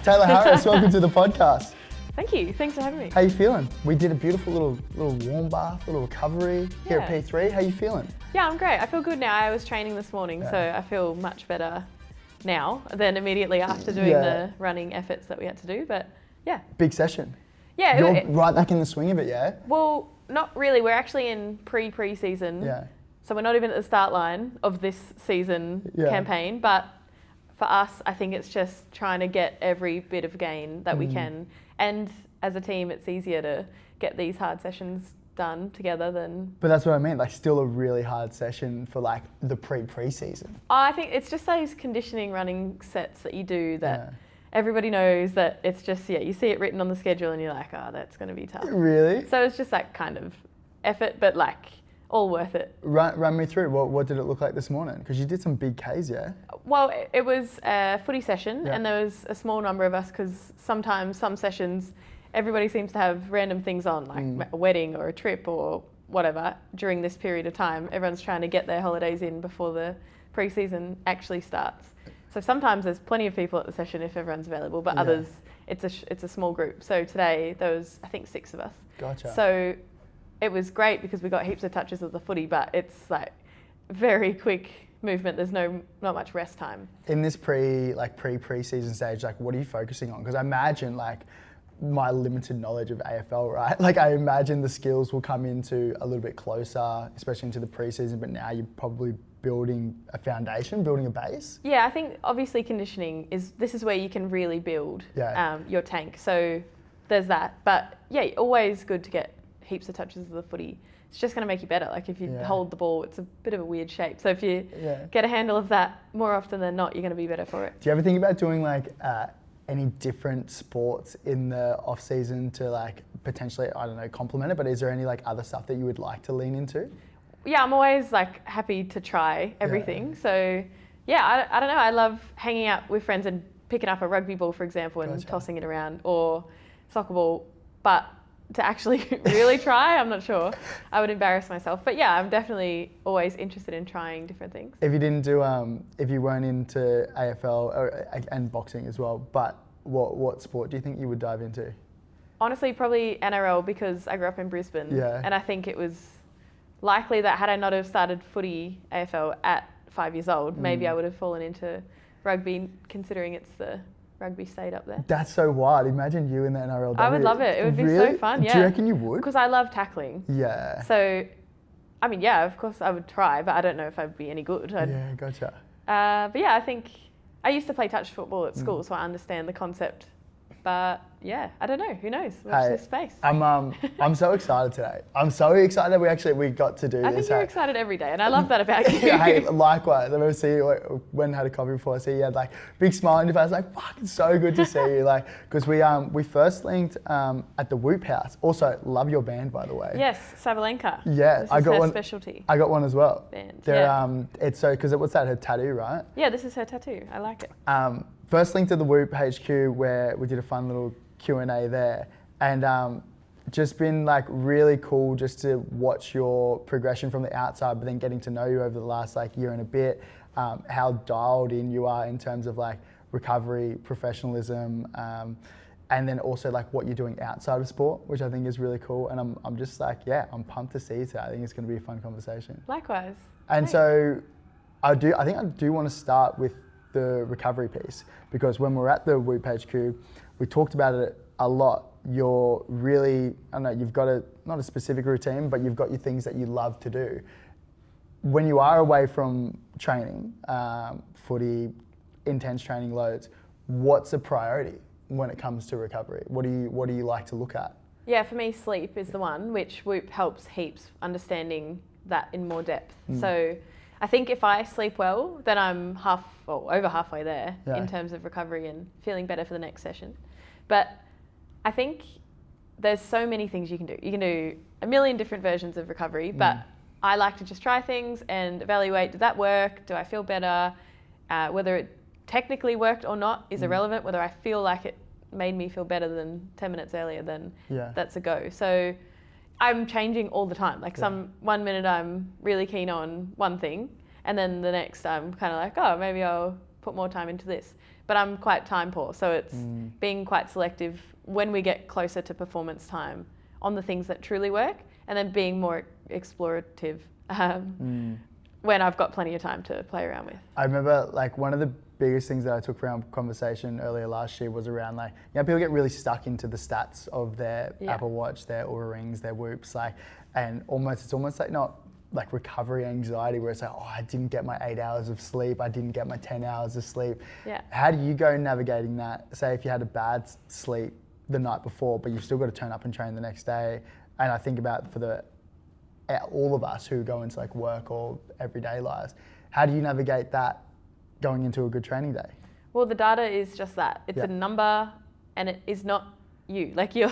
Tayla Harris, welcome to the podcast. Thank you. Thanks for having me. How you feeling? We did a beautiful little warm bath, little recovery here at P3. How you feeling? Yeah, I'm great. I feel good now. I was training this morning, so I feel much better now than immediately after doing the running efforts that we had to do. But yeah. Big session. Yeah. You're right back in the swing of it, yeah? Well, not really. We're actually in preseason. Yeah. So we're not even at the start line of this season campaign. But for us, I think it's just trying to get every bit of gain that we can. And as a team, it's easier to get these hard sessions done together than... But that's what I mean, like still a really hard session for like the preseason. I think it's just those conditioning running sets that you do that everybody knows that it's just, you see it written on the schedule and you're like, oh, that's going to be tough. Really? So it's just that kind of effort, but like all worth it. Run me through, what did it look like this morning? Because you did some big Ks, yeah? Well, it was a footy session and there was a small number of us because sometimes some sessions, everybody seems to have random things on, like a wedding or a trip or whatever during this period of time. Everyone's trying to get their holidays in before the pre-season actually starts. So sometimes there's plenty of people at the session if everyone's available, but others, it's a small group. So today there was, I think, 6 of us. Gotcha. So it was great because we got heaps of touches of the footy, but it's like very quick movement. There's not much rest time. In this preseason stage, like what are you focusing on? Because I imagine like my limited knowledge of AFL, right? Like I imagine the skills will come into a little bit closer, especially into the preseason, but now you're probably building a foundation, building a base. Yeah, I think obviously conditioning this is where you can really build your tank. So there's that. But yeah, always good to get heaps of touches of the footy. It's just going to make you better. Like if you hold the ball, it's a bit of a weird shape. So if you get a handle of that more often than not, you're going to be better for it. Do you ever think about doing like any different sports in the off season to like potentially, I don't know, complement it? But is there any like other stuff that you would like to lean into? Yeah, I'm always like happy to try everything. So yeah, I don't know. I love hanging out with friends and picking up a rugby ball, for example, and tossing it around, or soccer ball. But to actually really try, I'm not sure. I would embarrass myself. But yeah, I'm definitely always interested in trying different things. If you didn't do, if you weren't into AFL and boxing as well, but what sport do you think you would dive into? Honestly, probably NRL because I grew up in Brisbane. Yeah. And I think it was likely that had I not have started footy AFL at 5 years old, maybe I would have fallen into rugby, considering it's the rugby state up there. That's so wild. Imagine you in the NRLW. I would love it. It would be so fun, Do you reckon you would? Because I love tackling. Yeah. So, I mean, yeah, of course I would try, but I don't know if I'd be any good. Yeah, gotcha. But yeah, I think I used to play touch football at school, so I understand the concept. But yeah, I don't know. Who knows? Watch this space. I'm so excited today. I'm so excited that we got to do this. I think you're excited every day, and I love that about you. Hey, likewise. I remember seeing you when I had a coffee before. I see you had like big smile on your face. I was like, fuck, it's so good to see you. Like, because we first linked at the Whoop House. Also, love your band, by the way. Yes, Sabalenka. Yeah, this is her specialty. I got one as well. Band. It's so because what's that? Her tattoo, right? Yeah, this is her tattoo. I like it. First link to the Whoop HQ where we did a fun little Q&A there, and just been like really cool just to watch your progression from the outside, but then getting to know you over the last like year and a bit, how dialed in you are in terms of like recovery, professionalism, and then also like what you're doing outside of sport, which I think is really cool. And I'm just like, I'm pumped to see you today. I think it's going to be a fun conversation. Likewise. And so I think I do want to start with the recovery piece, because when we're at the Whoop HQ, we talked about it a lot. You're really, I don't know, you've got not a specific routine, but you've got your things that you love to do. When you are away from training, footy, intense training loads, what's a priority when it comes to recovery? What do you like to look at? Yeah, for me, sleep is the one, which Whoop helps heaps understanding that in more depth. So I think if I sleep well, then I'm over halfway there in terms of recovery and feeling better for the next session. But I think there's so many things you can do. You can do a million different versions of recovery, but I like to just try things and evaluate, did that work? Do I feel better? Whether it technically worked or not is irrelevant. Whether I feel like it made me feel better than 10 minutes earlier, then that's a go. So I'm changing all the time. Like 1 minute I'm really keen on one thing, and then the next I'm kind of like, oh, maybe I'll put more time into this. But I'm quite time poor, so it's being quite selective when we get closer to performance time on the things that truly work, and then being more explorative when I've got plenty of time to play around with. I remember like one of the biggest things that I took from our conversation earlier last year was around like, people get really stuck into the stats of their Apple Watch, their Oura Rings, their Whoops, and it's almost like not like recovery anxiety where it's like, I didn't get my 8 hours of sleep, I didn't get my 10 hours of sleep. Yeah. How do you go navigating that? Say if you had a bad sleep the night before, but you've still got to turn up and train the next day. And I think about for all of us who go into like work or everyday lives, how do you navigate that going into a good training day? Well, the data is just that. It's a number, and it is not you. Like you're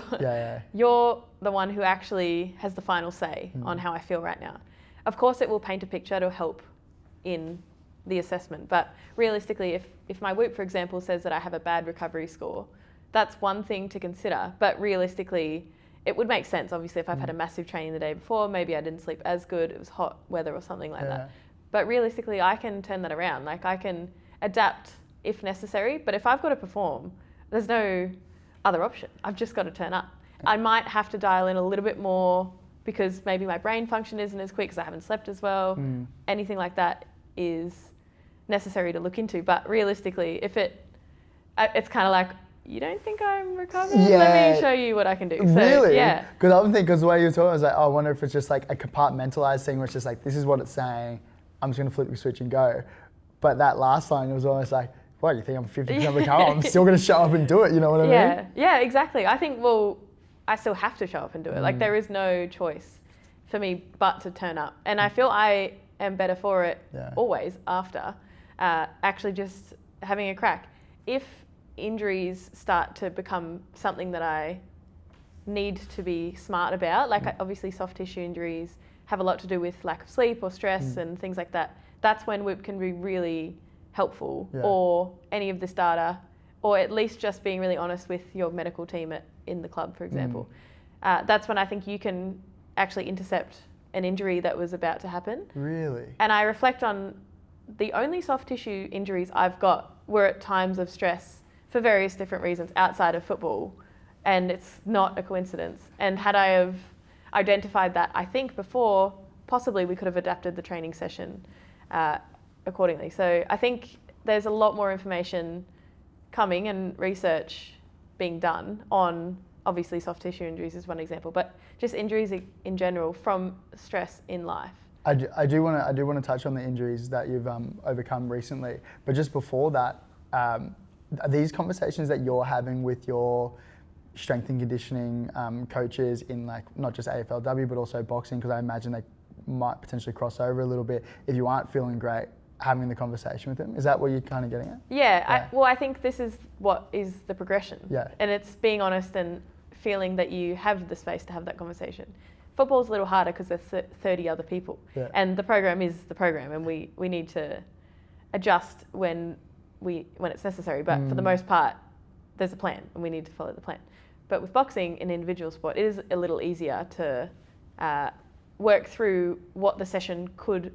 the one who actually has the final say on how I feel right now. Of course, it will paint a picture to help in the assessment. But realistically, if my Whoop, for example, says that I have a bad recovery score, that's one thing to consider. But realistically, it would make sense, obviously, if I've had a massive training the day before, maybe I didn't sleep as good, it was hot weather or something like that. But realistically, I can turn that around. Like I can adapt if necessary, but if I've got to perform, there's no other option. I've just got to turn up. I might have to dial in a little bit more because maybe my brain function isn't as quick because I haven't slept as well. Anything like that is necessary to look into. But realistically, if it's kind of like, you don't think I'm recovered? Yeah. Let me show you what I can do. So, really? Yeah. Because I was thinking, because the way you were talking, I was like, I wonder if it's just like a compartmentalized thing where it's just like, this is what it's saying, I'm just going to flip the switch and go. But that last line, it was almost like, what, you think I'm 50% recovered? I'm still going to show up and do it, you know what I mean? Yeah, exactly. I think, I still have to show up and do it. Like there is no choice for me but to turn up. And I feel I am better for it always after actually just having a crack. If injuries start to become something that I need to be smart about, like obviously soft tissue injuries have a lot to do with lack of sleep or stress and things like that. That's when Whoop can be really helpful, or any of this data, or at least just being really honest with your medical team in the club, for example. That's when I think you can actually intercept an injury that was about to happen. Really? And I reflect on the only soft tissue injuries I've got were at times of stress for various different reasons outside of football, and it's not a coincidence. And had I have identified that, I think before, possibly we could have adapted the training session accordingly. So I think there's a lot more information coming and research being done on, obviously soft tissue injuries is one example, but just injuries in general from stress in life. I do want to touch on the injuries that you've overcome recently, but just before that, are these conversations that you're having with your strength and conditioning coaches in like not just AFLW but also boxing, because I imagine they might potentially cross over a little bit if you aren't feeling great, having the conversation with them? Is that what you're kind of getting at? Yeah. I think this is what is the progression. Yeah. And it's being honest and feeling that you have the space to have that conversation. Football's a little harder because there's 30 other people, and the program is the program, and we need to adjust when it's necessary. But for the most part, there's a plan, and we need to follow the plan. But with boxing, an individual sport, it is a little easier to work through what the session could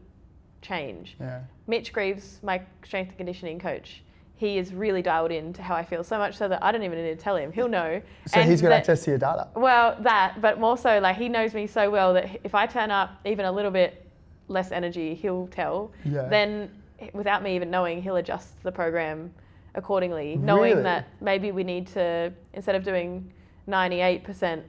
change. Yeah. Mitch Greaves, my strength and conditioning coach, he is really dialed in to how I feel, so much so that I don't even need to tell him. He'll know. So he's got access to your data? Well, but more so, like, he knows me so well that if I turn up even a little bit less energy, he'll tell. Yeah. Then, without me even knowing, he'll adjust the program accordingly, knowing that maybe we need to, instead of doing 98%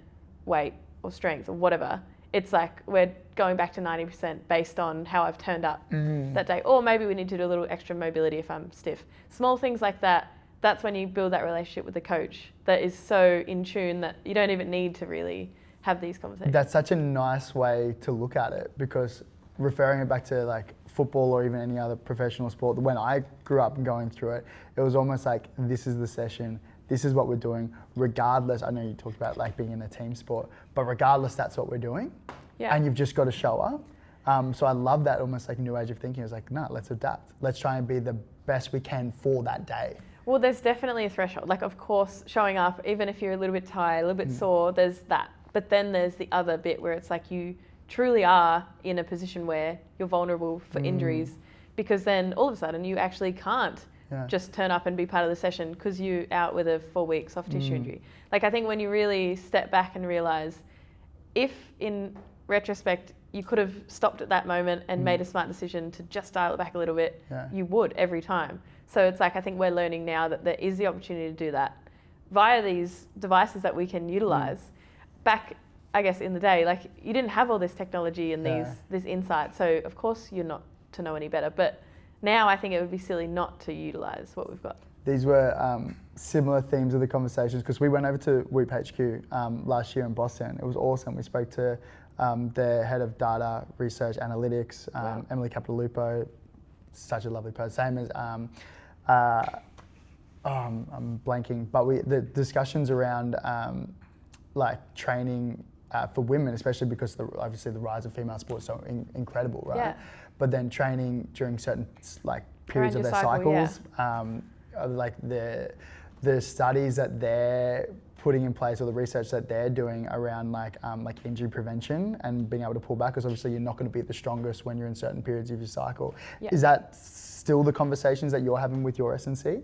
weight or strength or whatever, it's like we're going back to 90% based on how I've turned up that day. Or maybe we need to do a little extra mobility if I'm stiff. Small things like that, that's when you build that relationship with the coach that is so in tune that you don't even need to really have these conversations. That's such a nice way to look at it, because referring it back to like football or even any other professional sport, when I grew up and going through it, it was almost like, this is the session, this is what we're doing, regardless. I know you talked about like being in a team sport, but regardless, that's what we're doing. Yeah. And you've just got to show up. So I love that almost like new age of thinking. It's like, no, let's adapt. Let's try and be the best we can for that day. Well, there's definitely a threshold. Like, of course, showing up, even if you're a little bit tired, a little bit sore, there's that. But then there's the other bit where it's like you truly are in a position where you're vulnerable for injuries, because then all of a sudden you actually can't just turn up and be part of the session because you're out with a 4 week soft tissue injury. Like, I think when you really step back and realise, if in retrospect you could have stopped at that moment and made a smart decision to just dial it back a little bit, you would every time. So it's like, I think we're learning now that there is the opportunity to do that via these devices that we can utilise. Back, I guess, in the day, like, you didn't have all this technology and this insight, so of course you're not to know any better. But now I think it would be silly not to utilise what we've got. These were similar themes of the conversations, because we went over to Whoop HQ last year in Boston. It was awesome. We spoke to their head of data research analytics, Emily Capitalupo, such a lovely person. Same as I'm blanking, but the discussions around like training for women, especially because obviously the rise of female sports is so incredible, right? Yeah. But then training during certain like periods of their cycles, like the studies that they're putting in place, or the research that they're doing around like injury prevention and being able to pull back, because obviously you're not going to be at the strongest when you're in certain periods of your cycle. Yeah. Is that still the conversations that you're having with your S&C?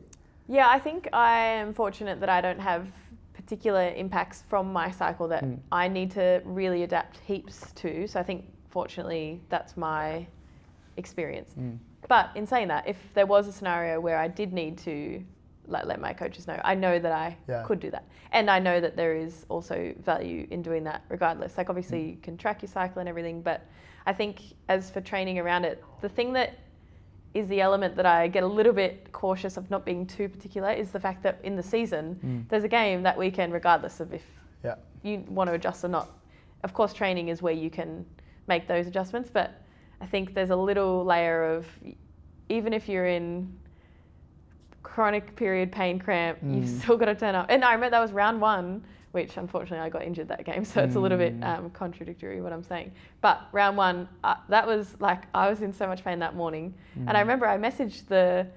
Yeah, I think I am fortunate that I don't have particular impacts from my cycle that I need to really adapt heaps to. So I think fortunately that's my experience. But in saying that, if there was a scenario where I did need to let my coaches know, I know that I could do that. And I know that there is also value in doing that regardless. Like, obviously you can track your cycle and everything, but I think as for training around it, the thing that is the element that I get a little bit cautious of not being too particular is the fact that in the season, there's a game that weekend regardless of if you want to adjust or not. Of course, training is where you can make those adjustments, but I think there's a little layer of, even if you're in chronic period pain cramp, you've still got to turn up. And I remember that was round 1, which unfortunately I got injured that game, so it's a little bit contradictory what I'm saying. But round 1, that was like, I was in so much pain that morning. And I remember I messaged the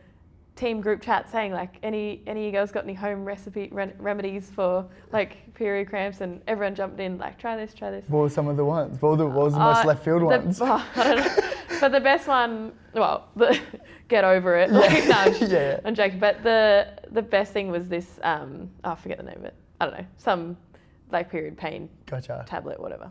team group chat saying, like, any of you guys got any home remedies for like period cramps, and everyone jumped in like, try this. What were some of the ones? What was the most left field ones? I don't know. But the best one, get over it. I'm joking. But the best thing was this, I forget the name of it. I don't know, some like period pain tablet, whatever.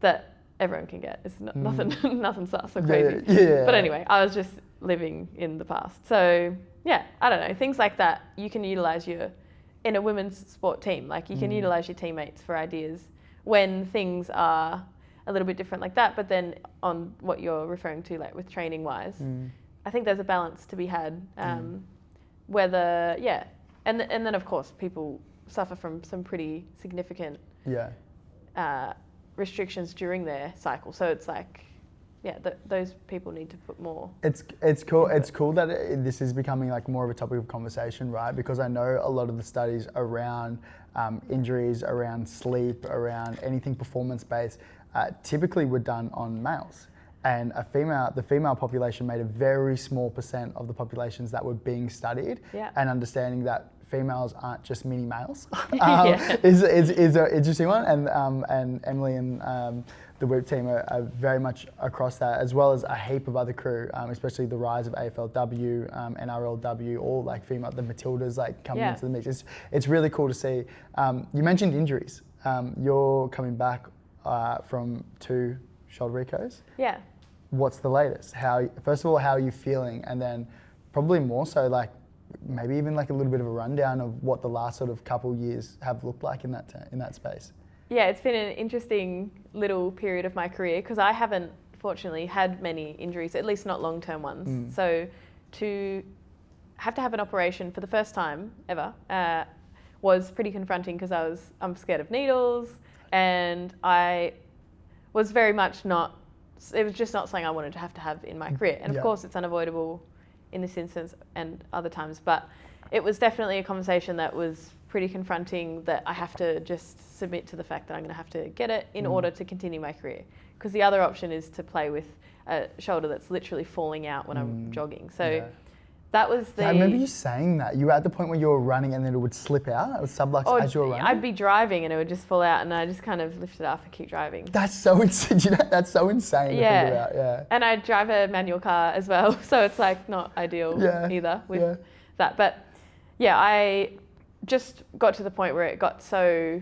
That everyone can get. It's nothing sus or crazy. But anyway, I was just living in the past. So I don't know, things like that you can utilise in a women's sport team. Like, you can utilise your teammates for ideas when things are a little bit different like that. But then on what you're referring to, like with training wise, I think there's a balance to be had. And then of course people suffer from some pretty significant restrictions during their cycle. So it's like, those people need to put more. It's cool. It's cool that this is becoming like more of a topic of conversation, right? Because I know a lot of the studies around injuries, around sleep, around anything performance-based, typically were done on males. And the female population made a very small % of the populations that were being studied, and understanding that females aren't just mini males is an interesting one. And Emily and the Whoop team are very much across that, as well as a heap of other crew, especially the rise of AFLW, NRLW, all like female, the Matildas like coming into the mix. It's really cool to see. You mentioned injuries. You're coming back from 2 shoulder recos. Yeah. What's the latest? First of all, how are you feeling? And then probably more so, like, maybe even like a little bit of a rundown of what the last sort of couple years have looked like in that space. Yeah, it's been an interesting little period of my career, because I haven't fortunately had many injuries, at least not long-term ones. So to have an operation for the first time ever was pretty confronting, because I'm scared of needles, and I was very much it was just not something I wanted to have in my career. And of course it's unavoidable in this instance and other times, but it was definitely a conversation that was pretty confronting, that I have to just submit to the fact that I'm going to have to get it in order to continue my career. Because the other option is to play with a shoulder that's literally falling out when I'm jogging. So that was I remember you saying that. You were at the point where you were running and then it would slip out? It was sublux as you were running? I'd be driving and it would just fall out, and I just kind of lift it up and keep driving. That's so insane. That's so insane to think about. Yeah. And I drive a manual car as well, so it's like not ideal either with that. But yeah, I just got to the point where it got so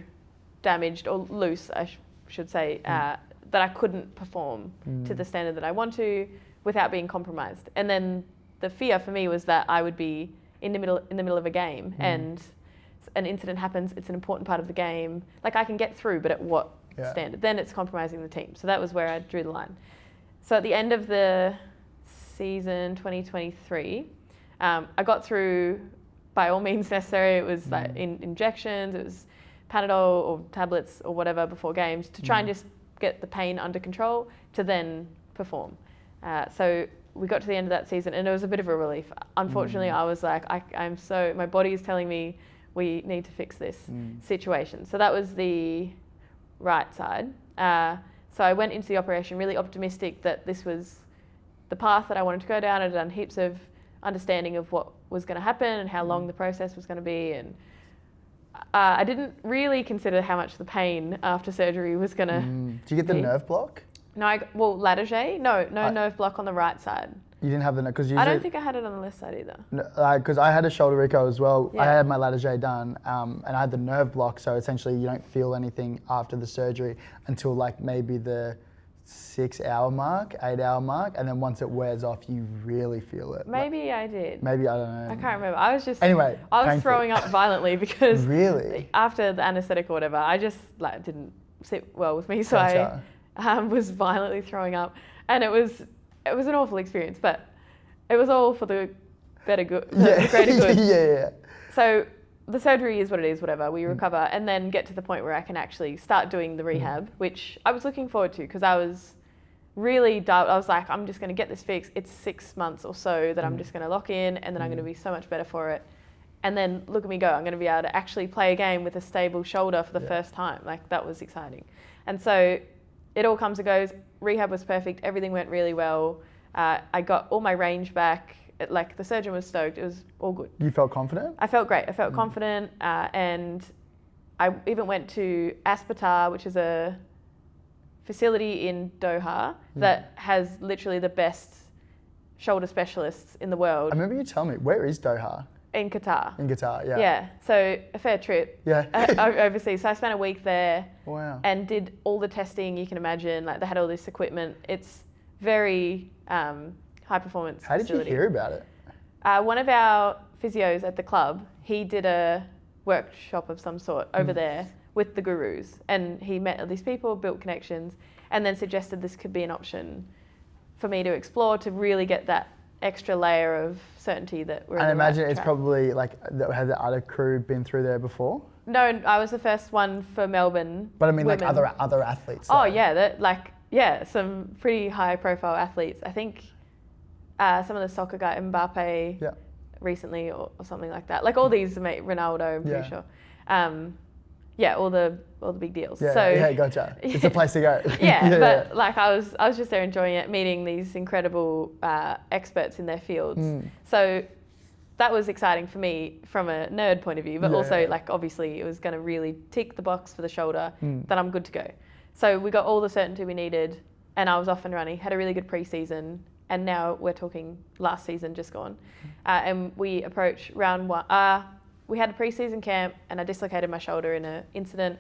damaged or loose, I should say, that I couldn't perform to the standard that I want to without being compromised. And then the fear for me was that I would be in the middle of a game and an incident happens. It's an important part of the game. Like, I can get through, but at what standard? Then it's compromising the team. So that was where I drew the line. So at the end of the season 2023, I got through by all means necessary. It was like injections, it was Panadol or tablets or whatever before games to try and just get the pain under control to then perform. So we got to the end of that season and it was a bit of a relief. Unfortunately, I was like, my body is telling me we need to fix this situation. So that was the right side. So I went into the operation really optimistic that this was the path that I wanted to go down. I'd done heaps of understanding of what was going to happen and how long the process was going to be. And I didn't really consider how much the pain after surgery was going to Did you get the nerve block? No, Latarjet? No, nerve block on the right side. You didn't have the nerve, because I don't think I had it on the left side either. Because I had a shoulder reco as well. I had my Latarjet done, and I had the nerve block. So essentially, you don't feel anything after the surgery until like maybe the 6-hour mark, 8-hour mark, and then once it wears off, you really feel it. Maybe I did. Maybe, I don't know. I can't remember. I was just anyway. I was throwing up violently because really after the anaesthetic or whatever, I just like didn't sit well with me, so I was violently throwing up, and it was an awful experience, but it was all for the better good, the greater good. Yeah. So the surgery is what it is, whatever. We recover and then get to the point where I can actually start doing the rehab, which I was looking forward to because I was really I was like, I'm just going to get this fixed. It's 6 months or so that I'm just going to lock in, and then I'm going to be so much better for it. And then look at me go. I'm going to be able to actually play a game with a stable shoulder for the first time. Like, that was exciting. And so it all comes and goes. Rehab was perfect. Everything went really well. I got all my range back. Like, the surgeon was stoked. It was all good. You felt confident? I felt great. I felt confident. And I even went to Aspetar, which is a facility in Doha that has literally the best shoulder specialists in the world. I remember you telling me, where is Doha? In Qatar. In Qatar, yeah. Yeah, so a fair trip. Yeah. Overseas. So I spent a week there. Wow. And did all the testing you can imagine. Like, they had all this equipment. It's very high performance How did facility. you hear about it? One of our physios at the club, he did a workshop of some sort over there with the gurus, and he met all these people, built connections, and then suggested this could be an option for me to explore to really get that extra layer of certainty that we're. And I imagine it's probably like, has the other crew been through there before? No, I was the first one for Melbourne. But I mean, women. like other athletes. Oh yeah, some pretty high profile athletes. I think some of the soccer guy Mbappe recently or something like that. Like all these, Ronaldo, I'm pretty sure. All the big deals. Gotcha. It's a place to go. But like I was just there enjoying it, meeting these incredible experts in their fields. So that was exciting for me from a nerd point of view, but also like obviously it was going to really tick the box for the shoulder that I'm good to go. So we got all the certainty we needed, and I was off and running. Had a really good preseason, and now we're talking last season just gone, and we approach round one. We had a preseason camp, and I dislocated my shoulder in an incident,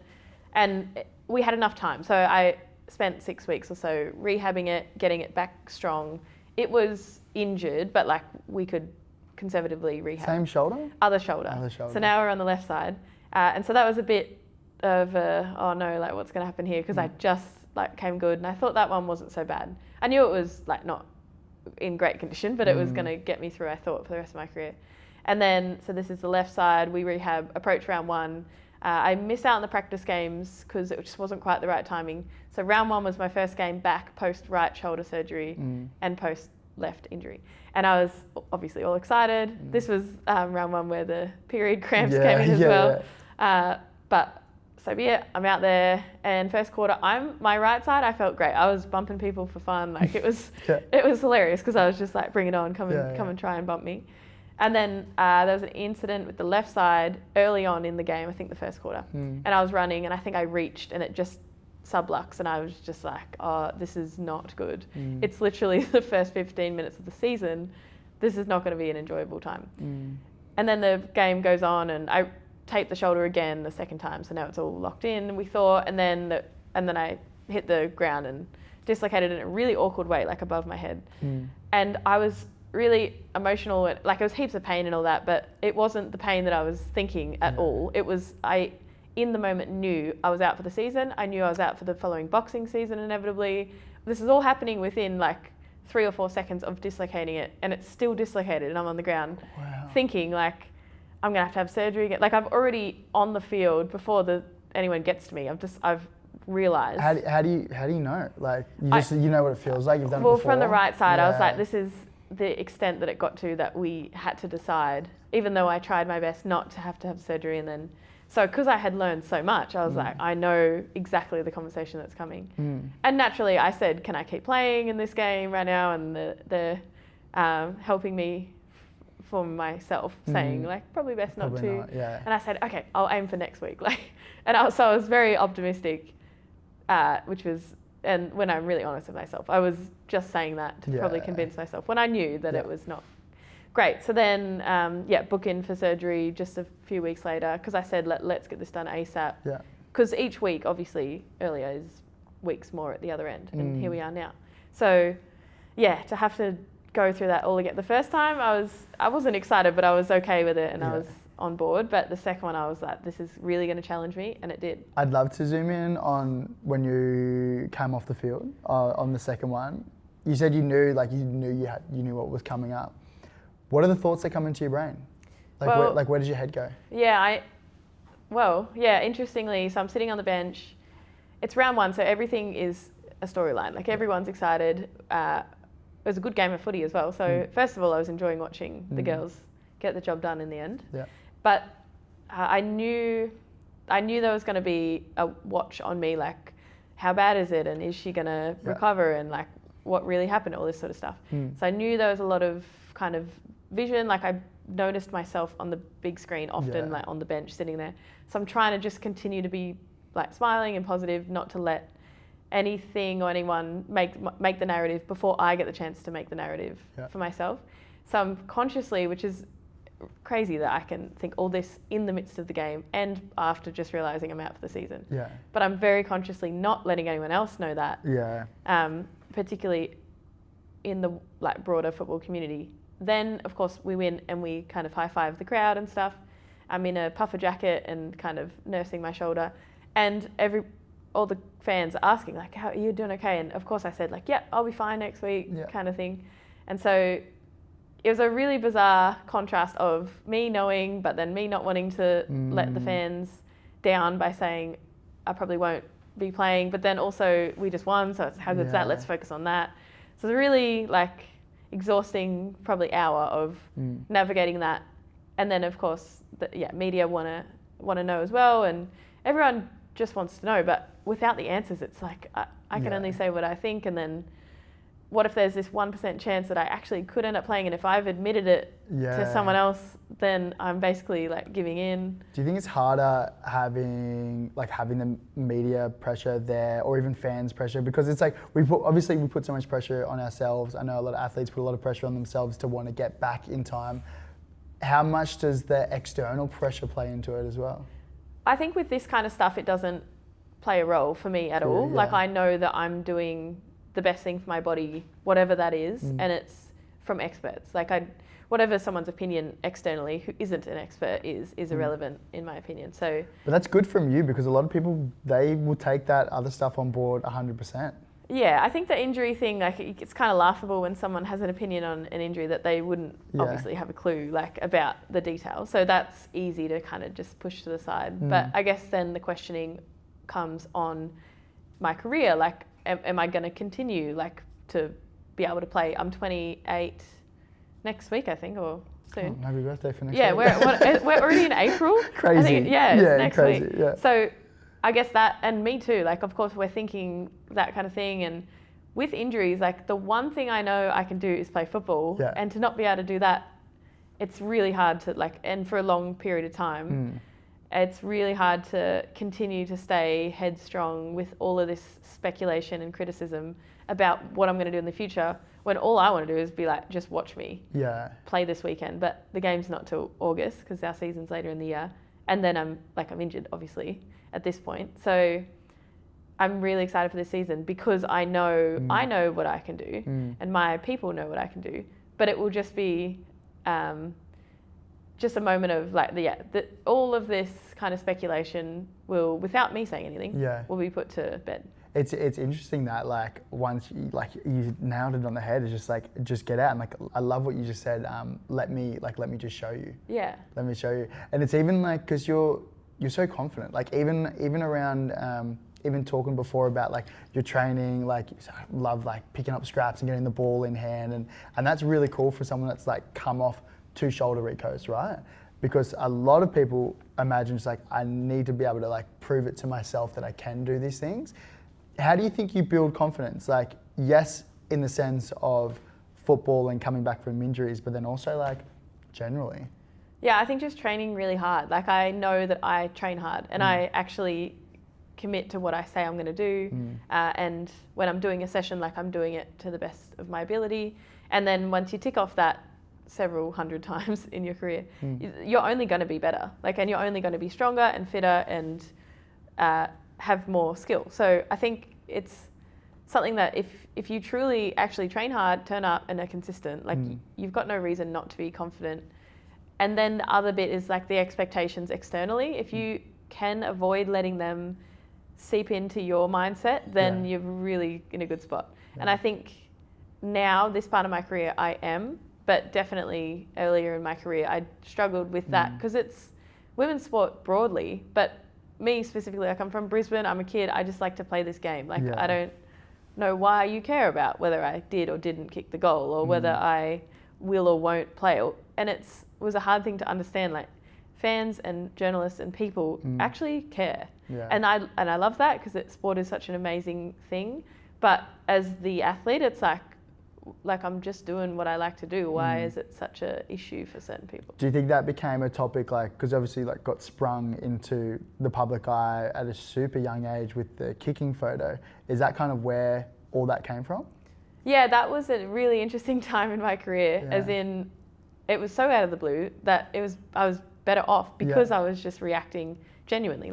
and we had enough time. So I spent 6 weeks or so rehabbing it, getting it back strong. It was injured, but like we could conservatively rehab. Same shoulder? Other shoulder. So now we're on the left side, and so that was a bit of oh no, like what's going to happen here, because I just like came good, and I thought that one wasn't so bad. I knew it was like not in great condition, but it was going to get me through, I thought, for the rest of my career. And then, so this is the left side, we rehab, approach round one. I missed out on the practice games because it just wasn't quite the right timing. So round one was my first game back post right shoulder surgery and post left injury. And I was obviously all excited. This was round one where the period cramps came in as well. But so be it, I'm out there, and first quarter, my right side, I felt great. I was bumping people for fun. Like it was hilarious because I was just like, bring it on, come and try and bump me. And then there was an incident with the left side early on in the game, I think the first quarter. And I was running, and I think I reached, and it just sublux, and I was just like, oh, this is not good. It's literally the first 15 minutes of the season. This is not going to be an enjoyable time. And then the game goes on, and I taped the shoulder again the second time, so now it's all locked in, we thought, and then I hit the ground and dislocated in a really awkward way, like above my head. And I was really emotional, like it was heaps of pain and all that, but it wasn't the pain that I was thinking at all. It was, I in the moment knew I was out for the season. I knew I was out for the following boxing season inevitably. This is all happening within like 3 or 4 seconds of dislocating it, and it's still dislocated, and I'm on the ground thinking like I'm gonna have to have surgery again. Like I've already on the field before anyone gets to me. I've realised. How do you know? Like you know what it feels like. You've done it before. before. From the right side, I was like, this is the extent that it got to, that we had to decide, even though I tried my best not to have surgery. And then, so because I had learned so much, I was like, I know exactly the conversation that's coming. And naturally I said, can I keep playing in this game right now? And they're helping me for myself, saying like, probably best not to. And I said, okay, I'll aim for next week. Like, so I was very optimistic, which was, and when I'm really honest with myself, I was just saying that to probably convince myself when I knew that it was not great. So then, book in for surgery just a few weeks later, because I said, let's get this done ASAP. Because each week, obviously, earlier is weeks more at the other end, and here we are now. So, to have to go through that all again. The first time, I wasn't excited, but I was okay with it, and I was on board. But the second one, I was like, this is really going to challenge me, and it did. I'd love to zoom in on when you came off the field on the second one. You said you knew what was coming up. What are the thoughts that come into your brain? Where does your head go? Interestingly, so I'm sitting on the bench. It's round 1, so everything is a storyline. Like everyone's excited. It was a good game of footy as well. So first of all, I was enjoying watching the girls get the job done in the end. But I knew there was going to be a watch on me, like how bad is it, and is she going to recover, and like what really happened, all this sort of stuff. So I knew there was a lot of kind of vision. Like I noticed myself on the big screen often, like on the bench sitting there. So I'm trying to just continue to be like smiling and positive, not to let anything or anyone make the narrative before I get the chance to make the narrative for myself. So I'm consciously, which is crazy that I can think all this in the midst of the game and after just realising I'm out for the season. But I'm very consciously not letting anyone else know that. Particularly in the like broader football community. Then of course we win and we kind of high-five the crowd and stuff. I'm in a puffer jacket and kind of nursing my shoulder, and all the fans are asking like, how are you doing? Okay. And of course I said like, I'll be fine next week, kind of thing. And so it was a really bizarre contrast of me knowing, but then me not wanting to let the fans down by saying I probably won't be playing, but then also we just won, so it's how good's that? Let's focus on that. So it's really like exhausting, probably hour of navigating that. And then of course, media want to know as well, and everyone just wants to know, but without the answers, it's like I can only say what I think, and then what if there's this 1% chance that I actually could end up playing, and if I've admitted it to someone else, then I'm basically like giving in. Do you think it's harder having the media pressure there, or even fans pressure? Because it's like we put so much pressure on ourselves. I know a lot of athletes put a lot of pressure on themselves to want to get back in time. How much does the external pressure play into it as well? I think with this kind of stuff, it doesn't play a role for me at all. Like I know that I'm doing the best thing for my body, whatever that is, and it's from experts. Like whatever someone's opinion externally who isn't an expert is irrelevant in my opinion. So, but that's good from you, because a lot of people, they will take that other stuff on board 100%. Yeah, I think the injury thing, like it's kind of laughable when someone has an opinion on an injury that they wouldn't obviously have a clue like about the details. So that's easy to kind of just push to the side. But I guess then the questioning comes on my career. Like, am I going to continue like to be able to play? I'm 28 next week, I think, or soon. Oh, happy birthday for next week. We're already in April. Crazy. I think, it's next crazy, week. Yeah. So I guess that, and me too, like of course we're thinking that kind of thing, and with injuries, like the one thing I know I can do is play football, and to not be able to do that, it's really hard to like, and for a long period of time, it's really hard to continue to stay headstrong with all of this speculation and criticism about what I'm going to do in the future when all I want to do is be like, just watch me play this weekend. But the game's not till August because our season's later in the year. And then I'm injured, obviously, at this point. So I'm really excited for this season because I know what I can do and my people know what I can do. But it will just be just a moment of all of this kind of speculation will, without me saying anything, will be put to bed. It's interesting that once you nailed it on the head, it's just get out. And I love what you just said. Let me just show you. Yeah. Let me show you. And it's even because you're so confident. Even around even talking before about your training, love picking up scraps and getting the ball in hand, and that's really cool for someone that's come off 2 shoulder recos, right? Because a lot of people imagine it's I need to be able to prove it to myself that I can do these things. How do you think you build confidence? Yes, in the sense of football and coming back from injuries, but then also generally. Yeah, I think just training really hard. I know that I train hard and I actually commit to what I say I'm going to do. And when I'm doing a session, I'm doing it to the best of my ability. And then once you tick off that several hundred times in your career, you're only going to be better. And you're only going to be stronger and fitter and have more skill. So I think it's something that if you truly actually train hard, turn up and are consistent, you've got no reason not to be confident. And then the other bit is the expectations externally. If you can avoid letting them seep into your mindset, then you're really in a good spot. And I think now, this part of my career, I am, but definitely earlier in my career, I struggled with that because it's women's sport broadly, but me specifically, I'm from Brisbane, I'm a kid, I just like to play this game. I don't know why you care about whether I did or didn't kick the goal or whether I will or won't play. And it was a hard thing to understand. Fans and journalists and people actually care. Yeah. And I love that because sport is such an amazing thing. But as the athlete, it's I'm just doing what I like to do. Why is it such an issue for certain people? Do you think that became a topic because obviously got sprung into the public eye at a super young age with the kicking photo? Is that kind of where all that came from? Yeah, that was a really interesting time in my career, as in it was so out of the blue that I was better off because I was just reacting genuinely.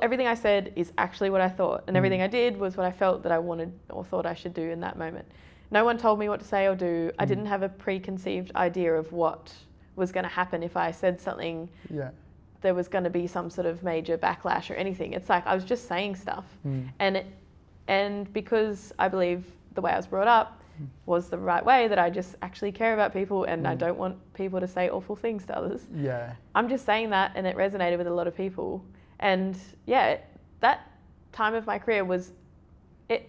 Everything I said is actually what I thought, and everything I did was what I felt that I wanted or thought I should do in that moment. No one told me what to say or do. I didn't have a preconceived idea of what was going to happen if I said something. There was going to be some sort of major backlash or anything. It's I was just saying stuff, and because I believe the way I was brought up was the right way, that I just actually care about people and I don't want people to say awful things to others. I'm just saying that, and it resonated with a lot of people. And that time of my career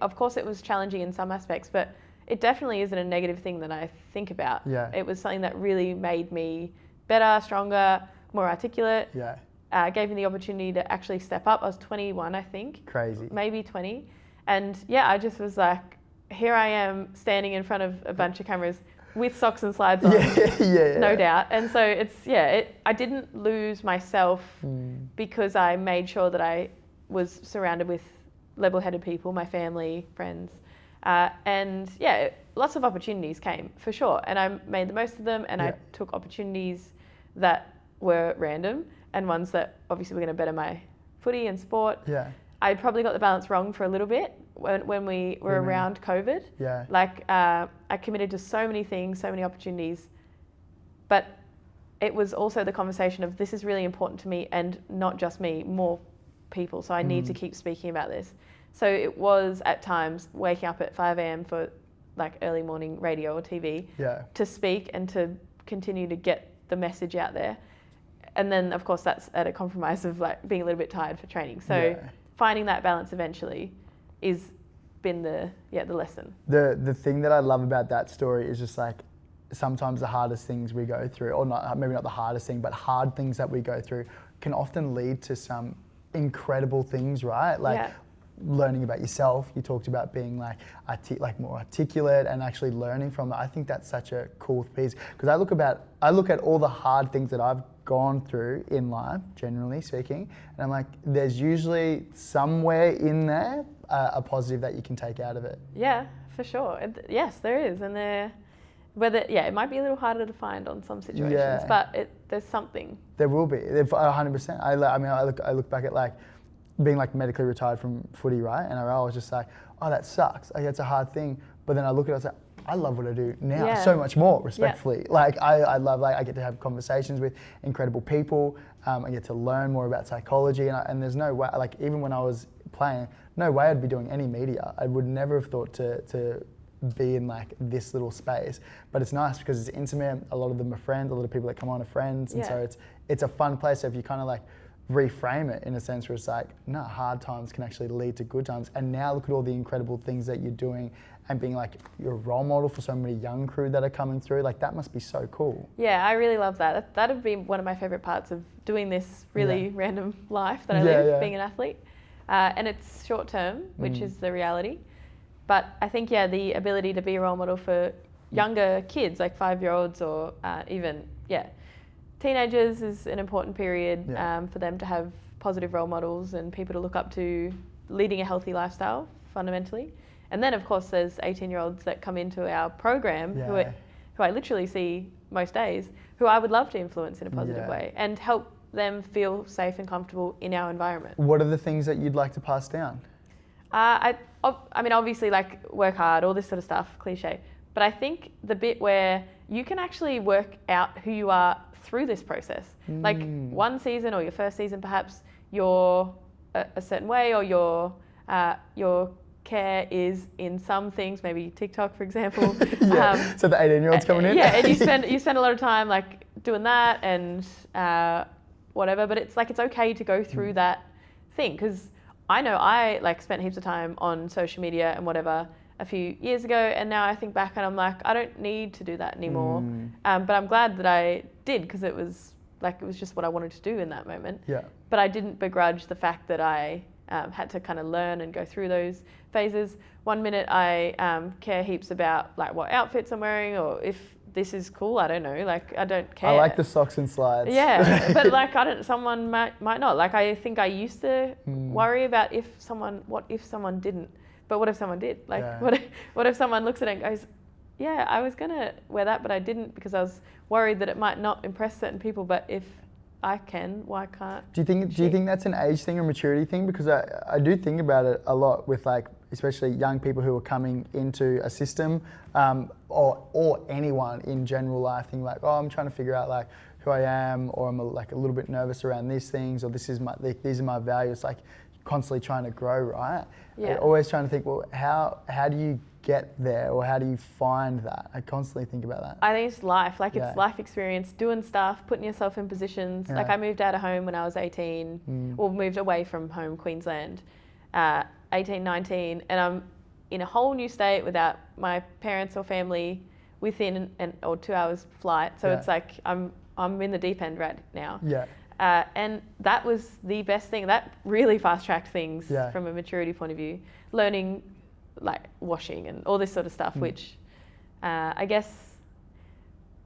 of course it was challenging in some aspects, but it definitely isn't a negative thing that I think about. It was something that really made me better, stronger, more articulate. Gave me the opportunity to actually step up. I was 21, I think. Crazy. Maybe 20. And I just was here I am standing in front of a bunch of cameras with socks and slides on, no doubt. And so I didn't lose myself because I made sure that I was surrounded with level-headed people, my family, friends. And lots of opportunities came, for sure. And I made the most of them, and I took opportunities that were random and ones that obviously were going to better my footy and sport. I probably got the balance wrong for a little bit when we were around COVID. I committed to so many things, so many opportunities, but it was also the conversation of, this is really important to me, and not just me, more people. So I need to keep speaking about this. So it was at times waking up at 5 a.m. for early morning radio or TV to speak and to continue to get the message out there. And then of course that's at a compromise of being a little bit tired for training. So finding that balance eventually is been the lesson. The thing that I love about that story is just sometimes the hardest things we go through, or maybe not the hardest thing, but hard things that we go through can often lead to some incredible things, right? Learning about yourself. You talked about being more articulate and actually learning from it. I think that's such a cool piece, because I look at all the hard things that I've gone through in life, generally speaking, and I'm there's usually somewhere in there a positive that you can take out of it. Yeah, for sure. Yes, there is, and it might be a little harder to find on some situations, but there's something. There will be, 100%. I look back at like being like medically retired from footy, right? NRL, I was just like, oh, that sucks. Like, it's a hard thing. But then I look at it, I was like, I love what I do now so much more, respectfully. Like I love, like I get to have conversations with incredible people. I get to learn more about psychology, and there's no way, like even when I was playing, no way I'd be doing any media. I would never have thought to be in like this little space. But it's nice because it's intimate. A lot of them are friends. A lot of people that come on are friends, and so it's a fun place. So if you kind of like reframe it in a sense where it's like, no, hard times can actually lead to good times. And now look at all the incredible things that you're doing and being like, you're a role model for so many young crew that are coming through. Like that must be so cool. Yeah, I really love that. That'd be one of my favorite parts of doing this really random life that I live, being an athlete. And it's short term, which is the reality. But I think, the ability to be a role model for younger kids, like 5-year-olds or even, teenagers is an important period for them to have positive role models and people to look up to, leading a healthy lifestyle fundamentally. And then of course there's 18-year-olds that come into our program who I literally see most days, who I would love to influence in a positive way and help them feel safe and comfortable in our environment. What are the things that you'd like to pass down? I mean, obviously, like work hard, all this sort of stuff, cliche. But I think the bit where you can actually work out who you are through this process. Like one season or your first season, perhaps you're a certain way, or your care is in some things, maybe TikTok, for example. So the 18-year-olds coming in. Yeah, and you spend a lot of time like doing that and whatever. But it's like it's okay to go through that thing, because I know I like spent heaps of time on social media and whatever a few years ago, and now I think back and I'm like, I don't need to do that anymore. But I'm glad that I did, because it was just what I wanted to do in that moment. Yeah. But I didn't begrudge the fact that I had to kind of learn and go through those phases. One minute I care heaps about like what outfits I'm wearing, or if this is cool, I don't know, like I don't care. I like the socks and slides. Yeah, but like someone might not. Like I think I used to worry about what if someone didn't, but what if someone did? Like what if someone looks at it and goes, yeah, I was gonna wear that, but I didn't because I was worried that it might not impress certain people, but if I can, why can't? Do you think that's an age thing or maturity thing? Because I do think about it a lot with like, especially young people who are coming into a system, or anyone in general life, thinking like, oh, I'm trying to figure out like who I am, or I'm like a little bit nervous around these things, or these are my values. Like constantly trying to grow, right? Yeah. Always trying to think, well, how do you get there, or how do you find that? I constantly think about that. I think it's life, like it's life experience, doing stuff, putting yourself in positions. Like I moved out of home when I was 18, or moved away from home, Queensland, 18, 19, and I'm in a whole new state without my parents or family within or 2 hours flight. So it's like I'm in the deep end right now. Yeah. And that was the best thing. That really fast-tracked things from a maturity point of view. Learning like washing and all this sort of stuff, which I guess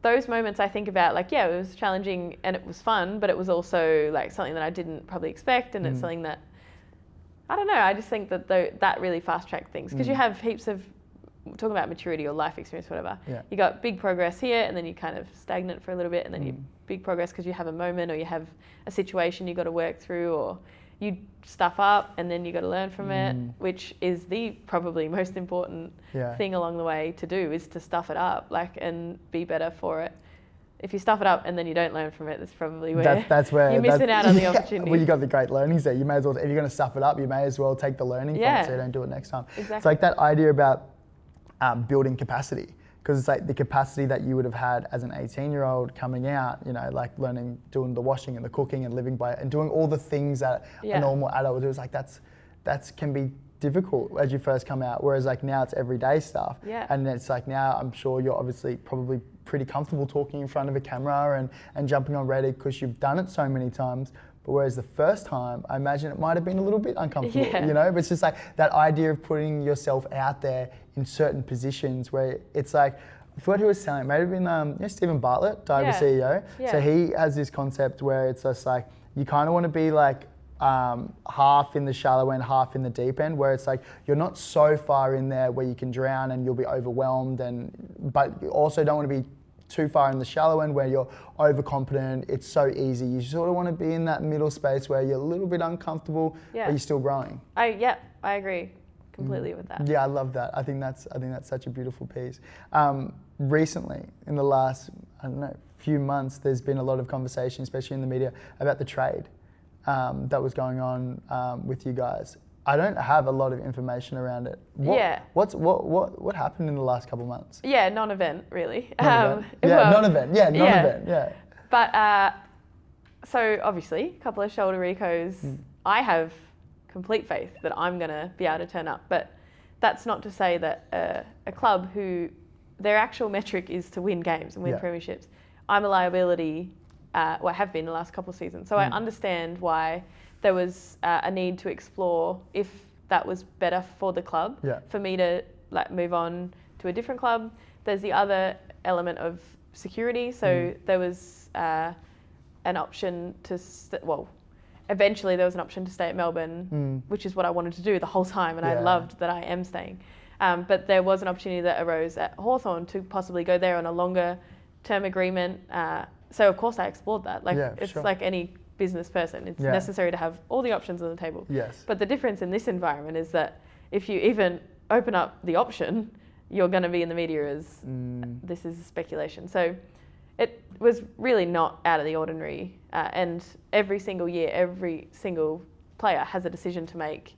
those moments I think about, like, it was challenging and it was fun, but it was also like something that I didn't probably expect, and it's something that, I don't know, I just think that that really fast-tracked things, because you have heaps of, talking about maturity or life experience, whatever, you got big progress here, and then you kind of stagnant for a little bit, and then you big progress because you have a moment, or you have a situation you got to work through, or you stuff up and then you got to learn from it, which is the probably most important thing along the way to do, is to stuff it up, like, and be better for it. If you stuff it up and then you don't learn from it, that's probably where, you're missing out on the opportunity. Well, you got the great learnings there. You may as well, if you're going to stuff it up, you may as well take the learning from it, so you don't do it next time. Exactly. It's like that idea about building capacity. Because it's like the capacity that you would have had as an 18-year-old coming out, you know, like learning, doing the washing and the cooking and living by it and doing all the things that a normal adult would do. It's like that's can be difficult as you first come out. Whereas like now it's everyday stuff. Yeah. And it's like now I'm sure you're obviously probably pretty comfortable talking in front of a camera and jumping on Reddit because you've done it so many times. But whereas the first time, I imagine it might have been a little bit uncomfortable, you know? But it's just like that idea of putting yourself out there in certain positions where it's like, I forgot who was saying it, maybe been Stephen Bartlett, Diver CEO. Yeah. So he has this concept where it's just like, you kind of want to be like half in the shallow end, half in the deep end, where it's like you're not so far in there where you can drown and you'll be overwhelmed, but you also don't want to be too far in the shallow end where you're overconfident. It's so easy. You sort of want to be in that middle space where you're a little bit uncomfortable, but you're still growing. I agree completely with that. Yeah, I love that. I think that's such a beautiful piece. Recently, in the last, few months, there's been a lot of conversation, especially in the media, about the trade that was going on with you guys. I don't have a lot of information around it. What happened in the last couple of months? Yeah, non-event really. Non-event. Yeah. But so obviously, a couple of shoulder recos. I have complete faith that I'm going to be able to turn up, but that's not to say that a club who their actual metric is to win games and win premierships, I'm a liability. Have been the last couple of seasons. So I understand why there was a need to explore if that was better for the club, for me to move on to a different club. There's the other element of security. So there was an option to, eventually there was an option to stay at Melbourne, which is what I wanted to do the whole time, and I loved that I am staying. But there was an opportunity that arose at Hawthorn to possibly go there on a longer term agreement. So of course I explored that. It's like any business person. It's necessary to have all the options on the table. Yes. But the difference in this environment is that if you even open up the option, you're going to be in the media as this is speculation. So it was really not out of the ordinary. And every single year, every single player has a decision to make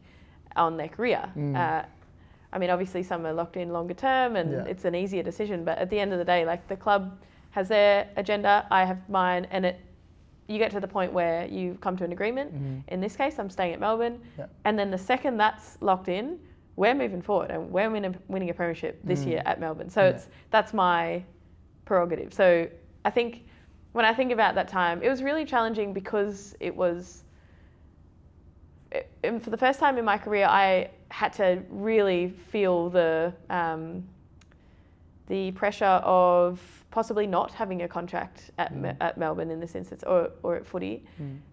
on their career. Obviously some are locked in longer term and it's an easier decision. But at the end of the day, the club has their agenda, I have mine, and you get to the point where you come to an agreement. In this case, I'm staying at Melbourne. And then the second that's locked in, we're moving forward and we're winning a premiership this year at Melbourne. So that's my prerogative. So I think when I think about that time, it was really challenging because it was, for the first time in my career, I had to really feel the pressure of possibly not having a contract at Melbourne in this instance, or at footy.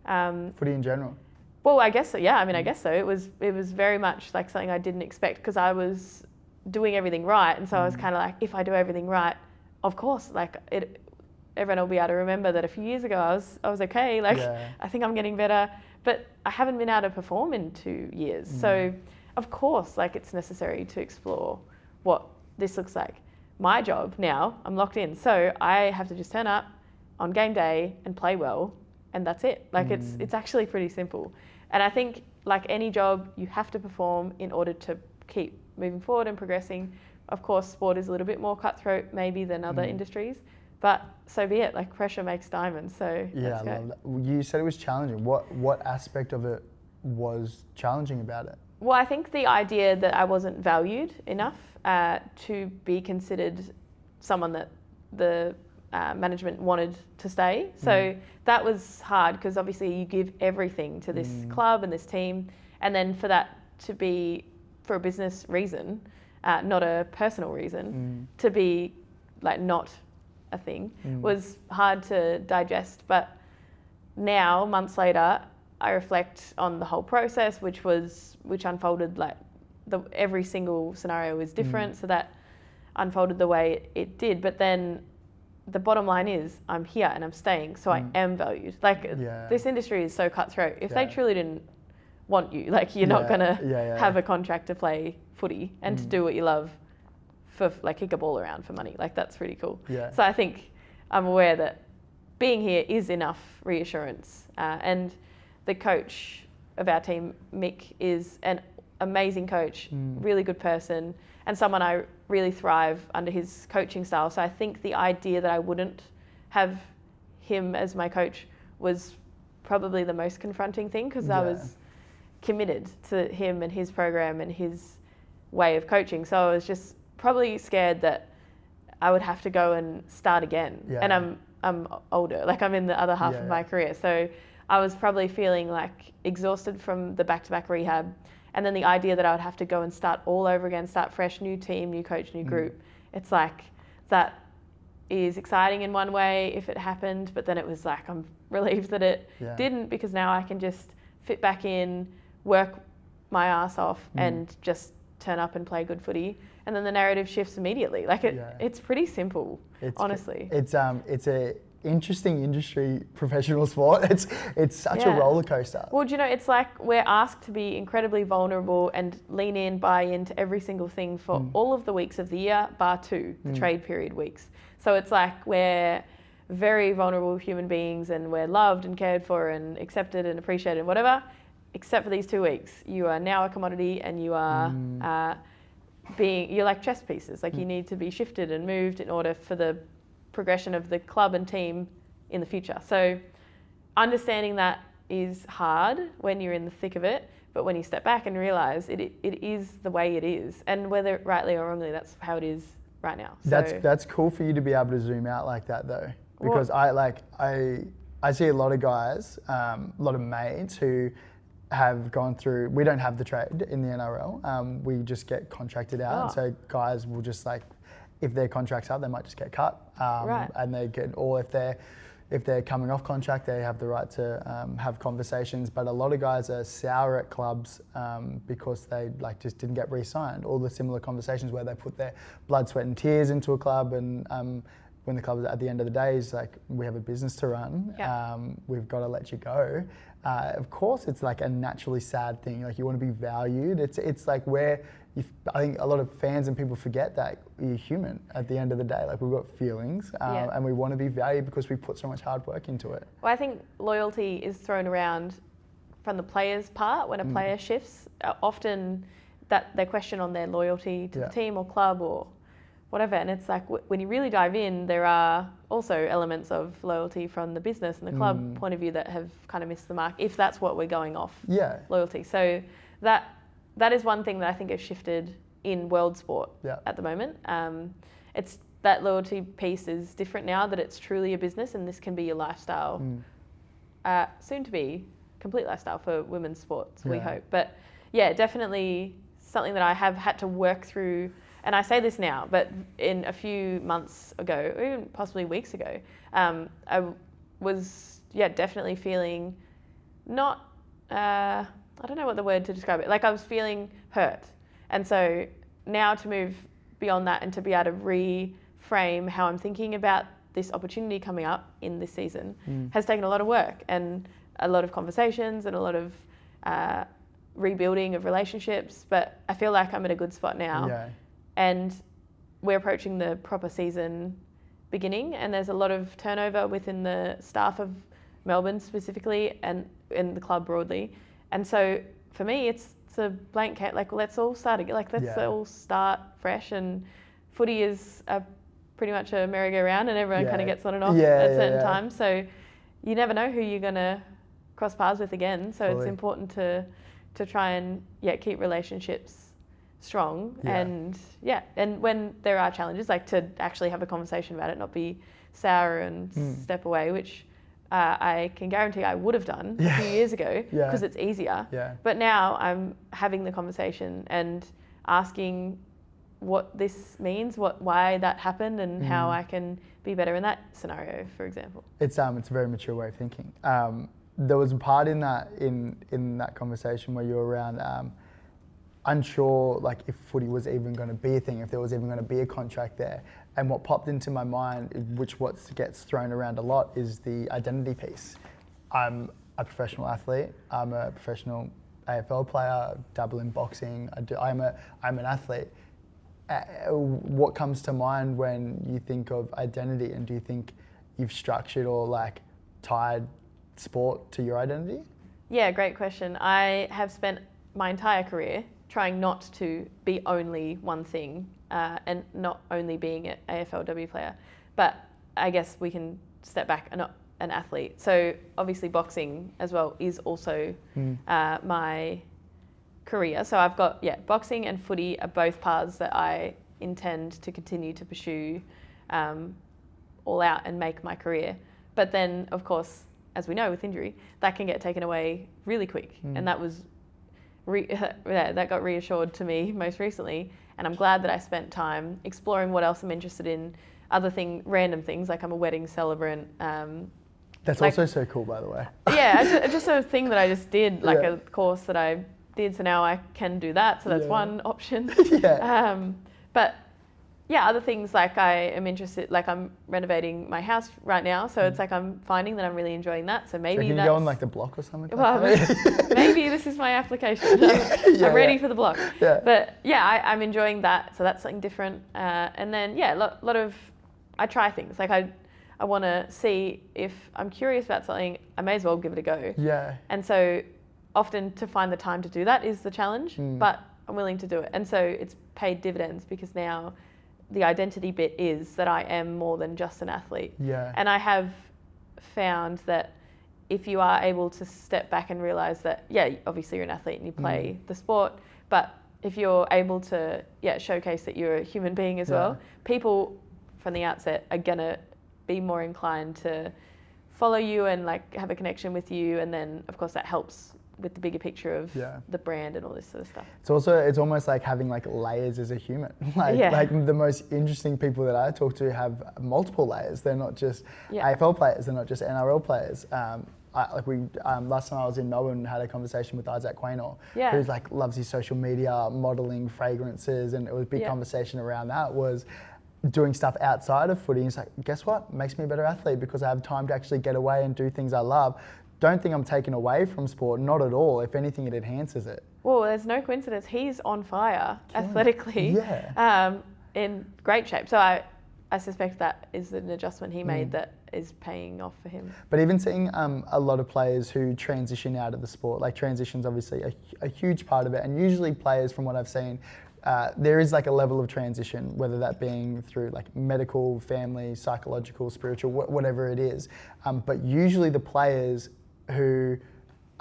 Footy in general. Well, I guess so. Yeah, I guess so. It was very much like something I didn't expect because I was doing everything right, and so I was kind of like, if I do everything right, of course, everyone will be able to remember that a few years ago I was okay. I think I'm getting better, but I haven't been able to perform in 2 years. So, of course, it's necessary to explore what this looks like. My job now, I'm locked in, so I have to just turn up on game day and play well, and that's it. It's actually pretty simple. And I think, like any job, you have to perform in order to keep moving forward and progressing. Of course, sport is a little bit more cutthroat maybe than other industries, but so be it. Pressure makes diamonds. So yeah, I love that. You said it was challenging. What aspect of it was challenging about it? Well, I think the idea that I wasn't valued enough to be considered someone that the management wanted to stay. So that was hard because obviously you give everything to this club and this team, and then for that to be for a business reason, not a personal reason, to be not a thing was hard to digest. But now, months later, I reflect on the whole process, which unfolded every single scenario was different, so that unfolded the way it did. But then the bottom line is I'm here and I'm staying, so I am valued. This industry is so cutthroat. If they truly didn't want you, you're not gonna have a contract to play footy and to do what you love for kick a ball around for money. That's pretty cool. So I think I'm aware that being here is enough reassurance. And the coach of our team, Mick, is an amazing coach, really good person, and someone I really thrive under his coaching style. So I think the idea that I wouldn't have him as my coach was probably the most confronting thing, because I was committed to him and his program and his way of coaching. So I was just probably scared that I would have to go and start again. And I'm older, I'm in the other half of my career. So I was probably feeling exhausted from the back-to-back rehab. And then the idea that I would have to go and start all over again, start fresh, new team, new coach, new group. It's that is exciting in one way if it happened, but then it was I'm relieved that it didn't, because now I can just fit back in, work my ass off, and just turn up and play good footy. And then the narrative shifts immediately. Like it's pretty simple, honestly. It's a interesting industry, professional sport. It's such a roller coaster. Well, do you know, it's like we're asked to be incredibly vulnerable and lean in, buy into every single thing for all of the weeks of the year, bar 2, the trade period weeks. So it's like we're very vulnerable human beings, and we're loved and cared for and accepted and appreciated and whatever, except for these 2 weeks. You are now a commodity, and you are you're like chess pieces. Like you need to be shifted and moved in order for the progression of the club and team in the future. So understanding that is hard when you're in the thick of it, but when you step back and realise it is the way it is, and whether rightly or wrongly, that's how it is right now. So that's cool for you to be able to zoom out like that though, because I see a lot of guys, a lot of mates who have gone through. We don't have the trade in the NRL. We just get contracted out. So guys will just like, if their contract's up, they might just get cut, and they get, or if they're coming off contract, they have the right to have conversations. But a lot of guys are sour at clubs because they like just didn't get re-signed. All the similar conversations where they put their blood, sweat, and tears into a club, and when the club at the end of the day is like, we have a business to run, we've got to let you go. Of course, it's like a naturally sad thing. Like you want to be valued. It's like where. I think a lot of fans and people forget that you're human at the end of the day. Like we've got feelings and we want to be valued because we put so much hard work into it. Well, I think loyalty is thrown around from the player's part when a player shifts. Often that they question on their loyalty to the team or club or whatever. And it's like when you really dive in, there are also elements of loyalty from the business and the club point of view that have kind of missed the mark, if that's what we're going off. Loyalty. So that is one thing that I think has shifted in world sport at the moment. It's that loyalty piece is different now that it's truly a business, and this can be your lifestyle, soon to be complete lifestyle for women's sports, we hope. But yeah, definitely something that I have had to work through, and I say this now, but in a few months ago, or even possibly weeks ago, I was definitely feeling not... I don't know what the word to describe it. Like I was feeling hurt. And so now to move beyond that and to be able to reframe how I'm thinking about this opportunity coming up in this season has taken a lot of work and a lot of conversations and a lot of rebuilding of relationships. But I feel like I'm at a good spot now. And we're approaching the proper season beginning, and there's a lot of turnover within the staff of Melbourne specifically and in the club broadly. And so for me, it's a blank canvas. Like let's all start again. Like let's all start fresh. And footy is pretty much a merry-go-round, and everyone kind of gets on and off at certain times. So you never know who you're gonna cross paths with again. So it's important to try and keep relationships strong. And when there are challenges, like to actually have a conversation about it, not be sour and step away, which I can guarantee I would have done a few years ago because it's easier. But now I'm having the conversation and asking what this means, why that happened, and how I can be better in that scenario, for example. It's a very mature way of thinking. There was a part in that conversation where you were around unsure, like if footy was even going to be a thing, if there was even going to be a contract there. And what popped into my mind, what gets thrown around a lot, is the identity piece. I'm a professional athlete. I'm a professional AFL player. Dabble in boxing. I'm an athlete. What comes to mind when you think of identity, and do you think you've structured or like tied sport to your identity? Yeah, great question. I have spent my entire career trying not to be only one thing. And not only being an AFLW player, but I guess we can step back and not an athlete. So obviously boxing as well is also my career. So I've got, boxing and footy are both paths that I intend to continue to pursue all out and make my career. But then, of course, as we know with injury, that can get taken away really quick. And that was, that got reassured to me most recently. And I'm glad that I spent time exploring what else I'm interested in, random things, like I'm a wedding celebrant, That's like, also so cool, by the way. Yeah, just a thing that I just did, like a course that I did, so now I can do that, so that's one option. But yeah, other things, like I am interested, like I'm renovating my house right now, so it's like I'm finding that I'm really enjoying that, so maybe can you go on like the block or something? Well, maybe this is my application. I'm ready for the block. But yeah, I'm enjoying that, so that's something different. And then lot of, I try things, like I want to see if I'm curious about something, I may as well give it a go. Yeah. And so often to find the time to do that is the challenge, but I'm willing to do it. And so it's paid dividends, because now the identity bit is that I am more than just an athlete. Yeah. And I have found that if you are able to step back and realise that, obviously you're an athlete and you play the sport, but if you're able to showcase that you're a human being as well, people from the outset are going to be more inclined to follow you and like have a connection with you, and then of course that helps with the bigger picture of the brand and all this sort of stuff. It's almost like having like layers as a human. Like the most interesting people that I talk to have multiple layers. They're not just AFL players, they're not just NRL players. Last time I was in Melbourne, had a conversation with Isaac Quaynor, who's like loves his social media, modelling fragrances, and it was a big conversation around that, was doing stuff outside of footy. He's like, guess what? Makes me a better athlete because I have time to actually get away and do things I love. Don't think I'm taken away from sport, not at all. If anything, it enhances it. Well, there's no coincidence. He's on fire athletically, in great shape. So I suspect that is an adjustment he made that is paying off for him. But even seeing a lot of players who transition out of the sport, like transition's obviously a huge part of it, and usually players, from what I've seen, there is like a level of transition, whether that being through like medical, family, psychological, spiritual, whatever it is. But usually the players who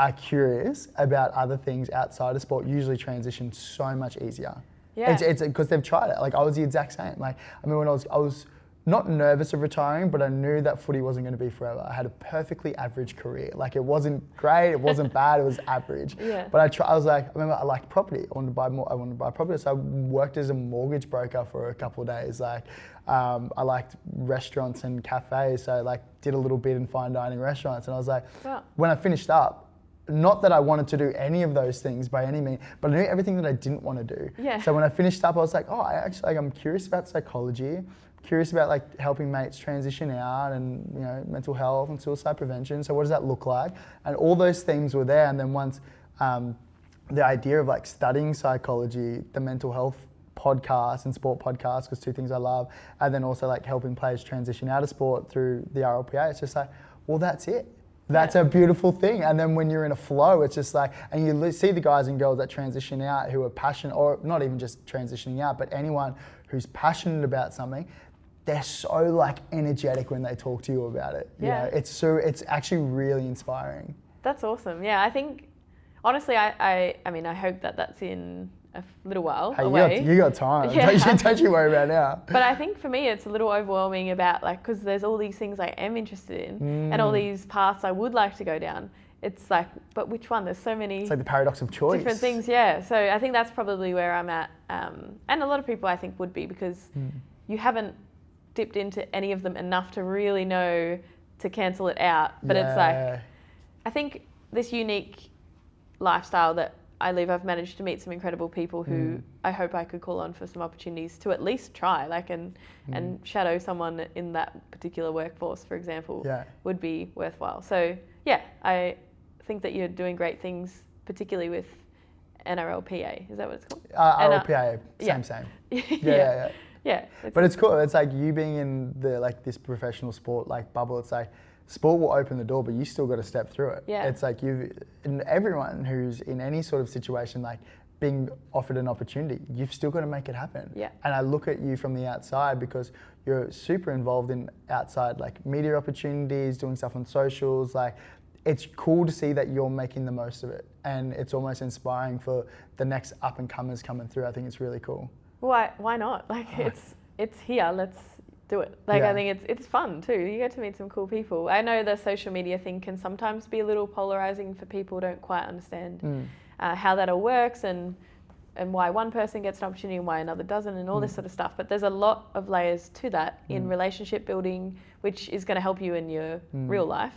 are curious about other things outside of sport usually transition so much easier. Yeah. It's because they've tried it. Like I was the exact same. Like I mean, when I was not nervous of retiring, but I knew that footy wasn't going to be forever. I had a perfectly average career. Like it wasn't great, it wasn't bad, it was average. But I was like, I remember I liked property. I wanted to buy property. So I worked as a mortgage broker for a couple of days. Like I liked restaurants and cafes. So I like did a little bit in fine dining restaurants. And I was like, when I finished up, not that I wanted to do any of those things by any means, but I knew everything that I didn't want to do. So when I finished up, I was like, I'm curious about psychology, curious about like helping mates transition out, and mental health and suicide prevention. So what does that look like? And all those themes were there. And then once the idea of like studying psychology, the mental health podcast and sport podcast, because two things I love, and then also like helping players transition out of sport through the RLPA, it's just like, well, that's it. That's a beautiful thing. And then when you're in a flow, it's just like, and you see the guys and girls that transition out who are passionate, or not even just transitioning out, but anyone who's passionate about something, they're so like energetic when they talk to you about it. It's actually really inspiring. That's awesome. Yeah, I think, honestly, I mean, I hope that that's in a little while away. You got time. Don't you worry about now. But I think for me, it's a little overwhelming about like, because there's all these things I am interested in and all these paths I would like to go down. It's like, but which one? There's so many. It's like the paradox of choice. Different things, yeah. So I think that's probably where I'm at. And a lot of people I think would be, because you haven't dipped into any of them enough to really know to cancel it out. But it's like, I think this unique lifestyle that I live, I've managed to meet some incredible people who I hope I could call on for some opportunities to at least try, like, and shadow someone in that particular workforce, for example, would be worthwhile. So yeah, I think that you're doing great things, particularly with NRLPA. Is that what it's called? RLPA, same. Yeah. But it's cool. It's like you being in the like this professional sport like bubble. It's like sport will open the door, but you still got to step through it. Yeah. It's like and everyone who's in any sort of situation, like being offered an opportunity, you've still got to make it happen. Yeah. And I look at you from the outside because you're super involved in outside like media opportunities, doing stuff on socials. Like it's cool to see that you're making the most of it, and it's almost inspiring for the next up and comers coming through. I think it's really cool. Why not? Like it's here. Let's do it. Like I think it's fun too. You get to meet some cool people. I know the social media thing can sometimes be a little polarizing for people who don't quite understand how that all works, and and why one person gets an opportunity and why another doesn't, and all this sort of stuff. But there's a lot of layers to that in relationship building, which is going to help you in your real life.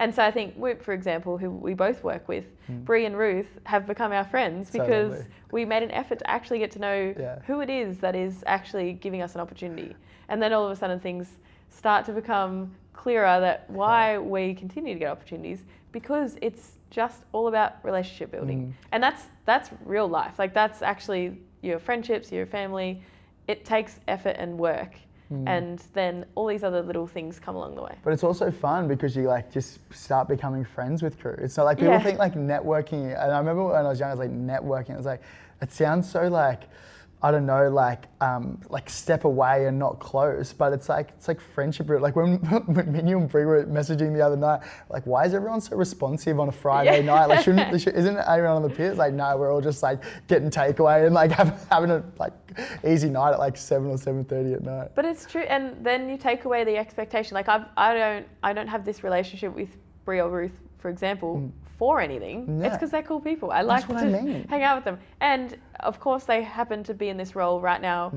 And so I think Whoop, for example, who we both work with, Bree and Ruth, have become our friends because we made an effort to actually get to know who it is that is actually giving us an opportunity. And then all of a sudden things start to become clearer that why we continue to get opportunities, because it's just all about relationship building. And that's real life. Like, that's actually your friendships, your family. It takes effort and work. And then all these other little things come along the way. But it's also fun because you like just start becoming friends with crew. It's not like people think like networking, and I remember when I was young, I was like networking. It was like, it sounds so like, I don't know, like step away and not close, but it's like friendship. Like when me and you and Bree were messaging the other night, like, why is everyone so responsive on a Friday night? Like, isn't everyone on the piers? Like, no, we're all just like getting takeaway and like having a like easy night at like 7 or 7:30 at night. But it's true, and then you take away the expectation. Like I don't have this relationship with Bree or Ruth, for example, for anything. It's because they're cool people. I like to hang out with them. And of course they happen to be in this role right now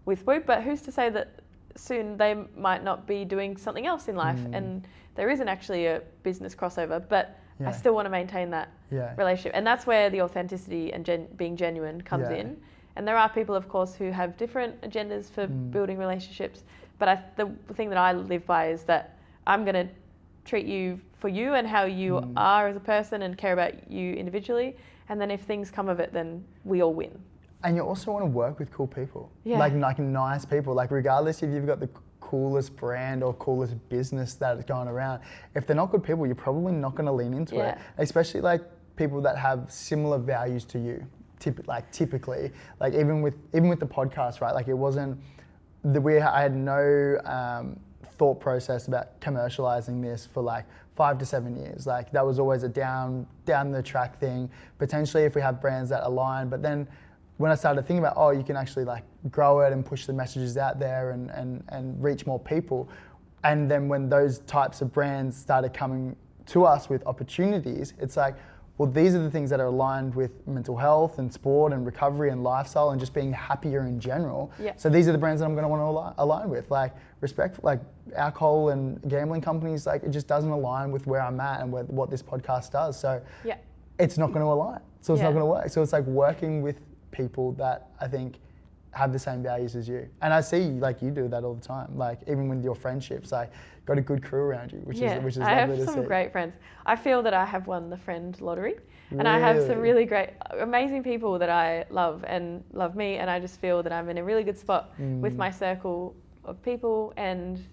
with Whoop, but who's to say that soon they might not be doing something else in life and there isn't actually a business crossover, but I still want to maintain that relationship. And that's where the authenticity and being genuine comes in. And there are people, of course, who have different agendas for building relationships, but the thing that I live by is that I'm going to treat you for you and how you are as a person and care about you individually. And then if things come of it, then we all win. And you also want to work with cool people, like nice people. Like, regardless if you've got the coolest brand or coolest business that is going around, if they're not good people, you're probably not going to lean into it. Especially like people that have similar values to you. Typically, like even with the podcast, right? Like, it wasn't I had no thought process about commercializing this for like 5 to 7 years. Like, that was always a down the track thing, potentially if we have brands that align. But then when I started thinking about, you can actually like grow it and push the messages out there and reach more people. And then when those types of brands started coming to us with opportunities, it's like, well, these are the things that are aligned with mental health and sport and recovery and lifestyle and just being happier in general. So these are the brands that I'm going to want to align with. Like, respect, like alcohol and gambling companies, like, it just doesn't align with where I'm at and what this podcast does. So it's not going to align. So it's not going to work. So it's like working with people that I think have the same values as you. And I see like you do that all the time. Like, even with your friendships, like, got a good crew around you, which is lovely to see. I have some great friends. I feel that I have won the friend lottery, and I have some really great, amazing people that I love and love me, and I just feel that I'm in a really good spot with my circle of people. And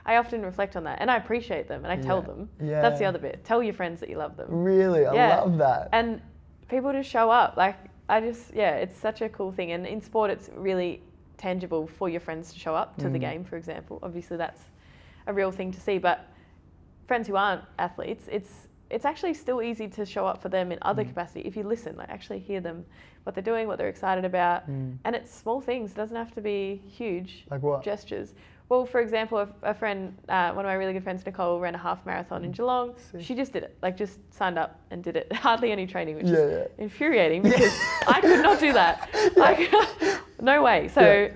I often reflect on that, and I appreciate them, and I tell them. That's the other bit. Tell your friends that you love them. Really, I love that. And people just show up. Like, it's such a cool thing. And in sport, it's really tangible for your friends to show up to the game, for example. Obviously, that's a real thing to see. But friends who aren't athletes, it's actually still easy to show up for them in other capacity if you listen, like actually hear them, what they're doing, what they're excited about. And it's small things. It doesn't have to be huge gestures. Well, for example, a friend, one of my really good friends, Nicole, ran a half marathon in Geelong. She just did it, like just signed up and did it. Hardly any training, which is infuriating because I could not do that. Like, no way. So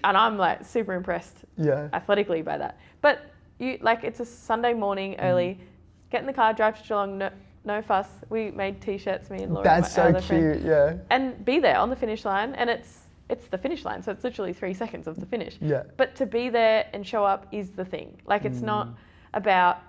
and I'm like super impressed athletically by that. But it's a Sunday morning early, get in the car, drive to Geelong, no fuss. We made T-shirts, me and Laura. That's so cute, And be there on the finish line, and it's the finish line, so it's literally 3 seconds of the finish. But to be there and show up is the thing. Like, it's not about,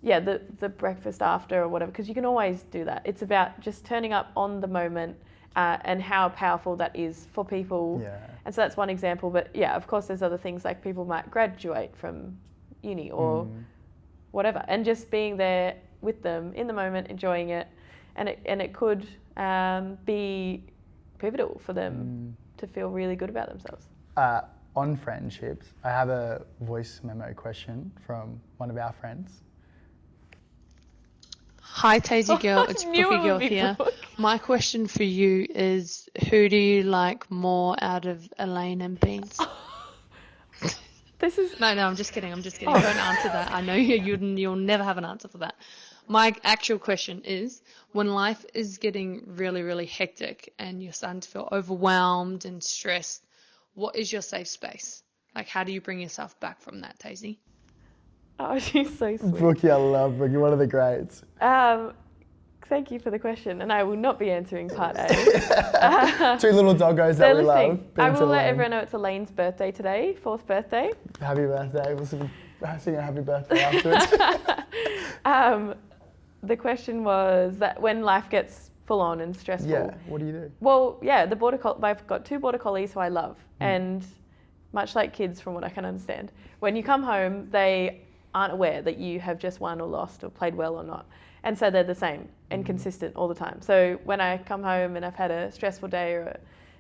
the breakfast after or whatever, because you can always do that. It's about just turning up on the moment and how powerful that is for people. And so that's one example. But of course, there's other things, like people might graduate from uni or whatever, and just being there with them in the moment, enjoying it, and it could be pivotal for them to feel really good about themselves. On friendships, I have a voice memo question from one of our friends. Hi, Tazy girl, it's Brooky girl here. My question for you is, who do you like more out of Elaine and Beans? This is... No, I'm just kidding. Don't answer that. I know you'll never have an answer for that. My actual question is, when life is getting really, really hectic and you're starting to feel overwhelmed and stressed, what is your safe space? Like, how do you bring yourself back from that, Tazy? Oh, she's so sweet. Brooky, I love Brooky, one of the greats. Thank you for the question, and I will not be answering part A. 2 little doggos that we love. I will let everyone know it's Elaine's birthday today, 4th birthday. Happy birthday. We'll sing a happy birthday afterwards. The question was that when life gets full on and stressful. Yeah, what do you do? Well, yeah, I've got 2 border collies who I love, and much like kids from what I can understand, when you come home, they aren't aware that you have just won or lost or played well or not. And so they're the same and consistent all the time. So when I come home and I've had a stressful day or a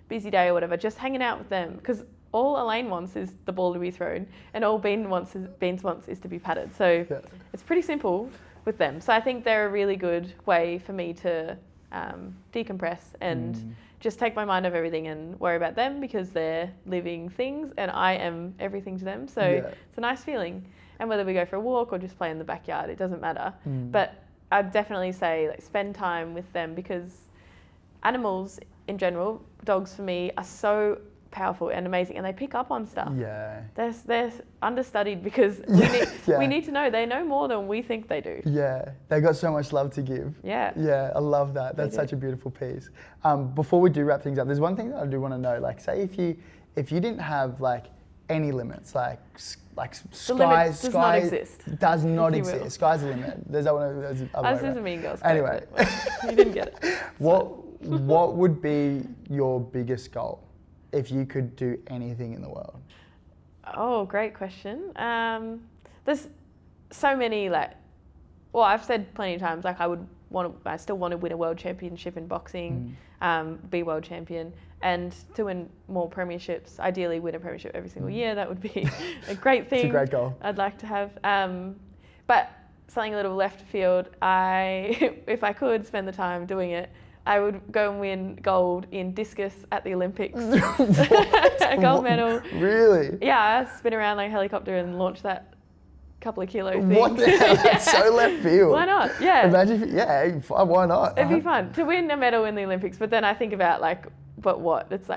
busy day or whatever, just hanging out with them, because all Elaine wants is the ball to be thrown, and all Beans wants is to be patted. So it's pretty simple with them. So I think they're a really good way for me to decompress and just take my mind off everything and worry about them, because they're living things and I am everything to them. So it's a nice feeling. And whether we go for a walk or just play in the backyard, it doesn't matter. But I'd definitely say spend time with them, because animals in general, dogs for me, are so powerful and amazing, and they pick up on stuff. Yeah. They're understudied, because we need to know they know more than we think they do. Yeah, they got so much love to give. Yeah. Yeah, I love that. That's such a beautiful piece. Before we do wrap things up, there's one thing that I do want to know. Like, say if you didn't have any limits, sky does not exist. Does not exist. Sky's the limit. There's that one. This is a Mean Girls quote, anyway, you didn't get it. What would be your biggest goal if you could do anything in the world? Oh, great question. There's so many I've said plenty of times I still want to win a world championship in boxing, be world champion, and to win more premierships. Ideally, win a premiership every single year. That would be a great thing. It's a great goal. I'd like to have. But something a little left field. If I could spend the time doing it, I would go and win gold in discus at the Olympics. A gold medal. Really? Yeah, I spin around like a helicopter and launch that couple of kilo thing. What the hell? That's so left field. Why not? Yeah. Imagine why not? It'd be fun to win a medal in the Olympics, but then I think about but what? It's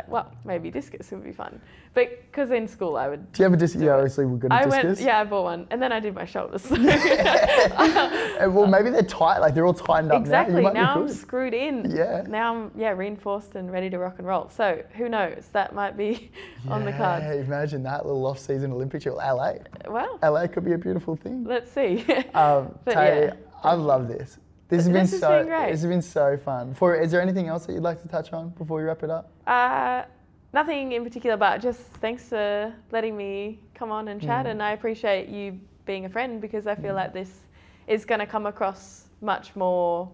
maybe discus would be fun. But because in school I would. Do you have a discus? Yeah, obviously we're good at discus. I bought one, and then I did my shoulders. So. Well, maybe they're tight, they're all tightened up exactly. now. Now I'm screwed in. Yeah. Now I'm reinforced and ready to rock and roll. So who knows? That might be on the cards. Yeah, imagine that little off-season Olympics at LA. Well. LA could be a beautiful thing. Let's see. Tay, I love this. This has been great. This has been so fun. Is there anything else that you'd like to touch on before we wrap it up? Nothing in particular, but just thanks for letting me come on and chat, and I appreciate you being a friend, because I feel like this is going to come across much more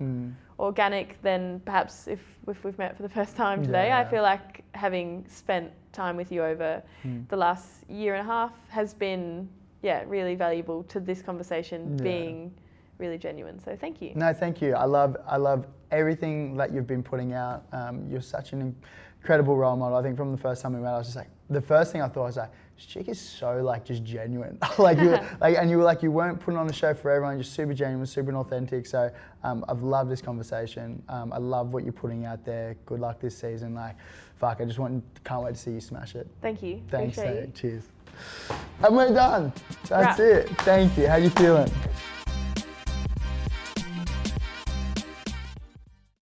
organic than perhaps if we've met for the first time today. Yeah. I feel like having spent time with you over the last year and a half has been really valuable to this conversation being really genuine. So thank you. No, thank you. I love everything that you've been putting out. You're such an incredible role model. I think from the first time we met, I was just the first thing I thought was this chick is so just genuine. You weren't putting on a show for everyone, just super genuine, super authentic. So I've loved this conversation. I love what you're putting out there. Good luck this season. I just can't wait to see you smash it. Thank you. Thanks, Appreciate you. Cheers. And we're done. That's it. Thank you. How you feeling?